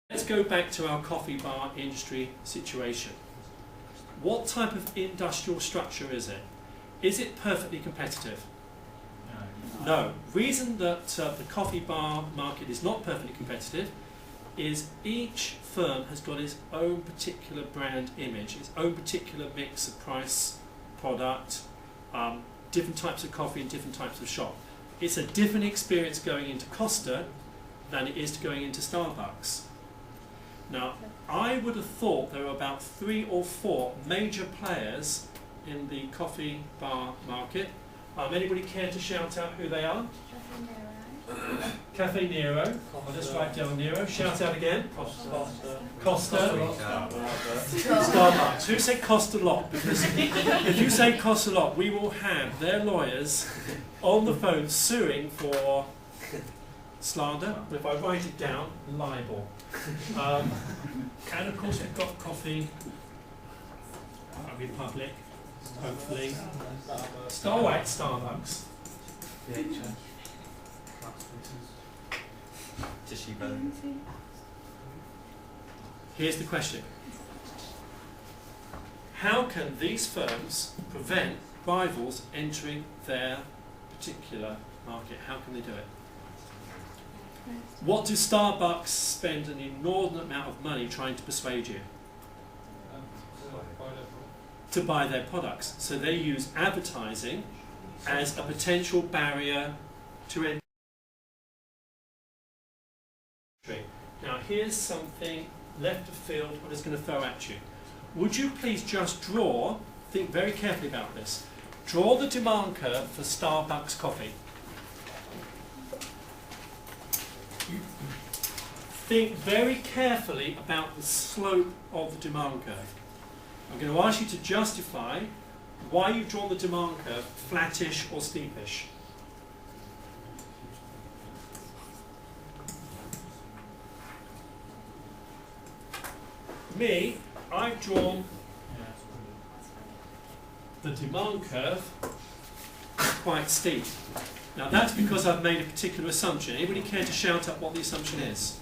Let's go back to our coffee bar industry situation. What type of industrial structure is it? Is it perfectly competitive? No. Reason that the coffee bar market is not perfectly competitive is each firm has got its own particular brand image, its own particular mix of price, product, different types of coffee and different types of shop. It's a different experience going into Costa than it is to going into Starbucks. Now, I would have thought there were about 3 or 4 major players in the coffee bar market. Anybody care to shout out who they are? Cafe Nero. I'll just write down Nero. Shout out again. Costa. Starbucks. Who said Costa lot? Because if you say Costa lot, we will have their lawyers on the phone suing for slander. But if I write it down, libel. And of course we've got Coffee Republic, hopefully. Starbucks. Here's the question. How can these firms prevent rivals entering their particular market? How can they do it? What do Starbucks spend an inordinate amount of money trying to persuade you? To buy their products. So they use advertising as a potential barrier to entry. Now here's something left of field what is going to throw at you. Would you please just draw, think very carefully about this, draw the demand curve for Starbucks coffee. Think very carefully about the slope of the demand curve. I'm going to ask you to justify why you've drawn the demand curve flattish or steepish. Me, I've drawn the demand curve quite steep. Now that's because I've made a particular assumption. Anybody care to shout out what the assumption is?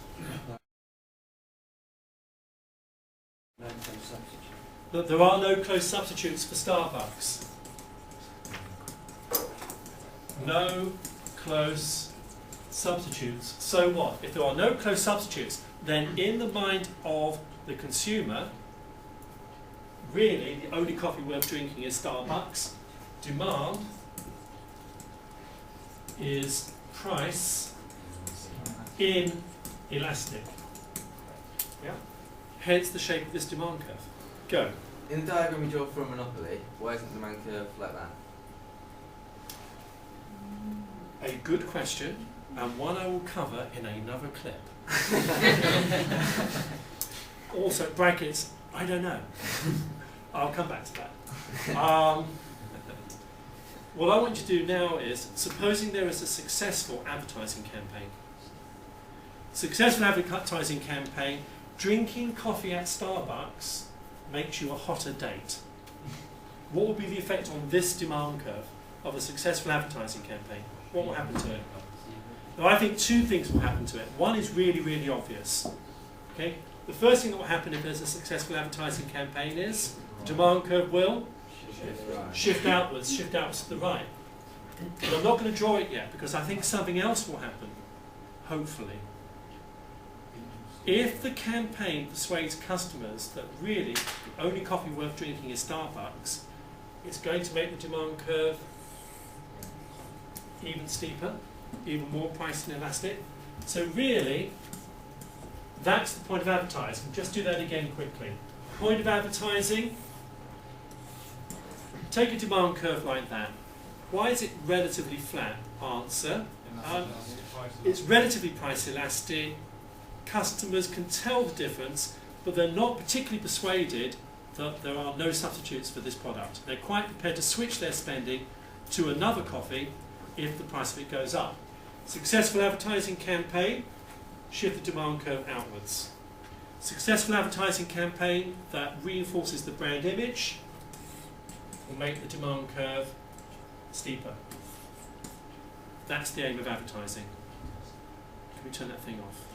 That there are no close substitutes for Starbucks. No close substitutes. So what? If there are no close substitutes, then in the mind of the consumer, really the only coffee worth drinking is Starbucks. Demand is price inelastic. Yeah? Hence the shape of this demand curve. Go. In the diagram you draw for a monopoly, why isn't the demand curve like that? A good question, and one I will cover in another clip. Also, brackets, I don't know. I'll come back to that. What I want you to do now is, supposing there is a successful advertising campaign. Successful advertising campaign, drinking coffee at Starbucks makes you a hotter date. What will be the effect on this demand curve of a successful advertising campaign? What will happen to it? Now I think 2 things will happen to it. One is really, really obvious. Okay? The first thing that will happen if there's a successful advertising campaign is the demand curve will shift outwards to the right. But I'm not going to draw it yet because I think something else will happen, hopefully. If the campaign persuades customers that really the only coffee worth drinking is Starbucks, it's going to make the demand curve even steeper, even more price inelastic. So really, that's the point of advertising. Just do that again quickly. Point of advertising, take a demand curve like that. Why is it relatively flat? Answer, it's relatively price elastic. Customers can tell the difference, but they're not particularly persuaded that there are no substitutes for this product. They're quite prepared to switch their spending to another coffee if the price of it goes up. Successful advertising campaign, shift the demand curve outwards. Successful advertising campaign that reinforces the brand image will make the demand curve steeper. That's the aim of advertising. Can we turn that thing off?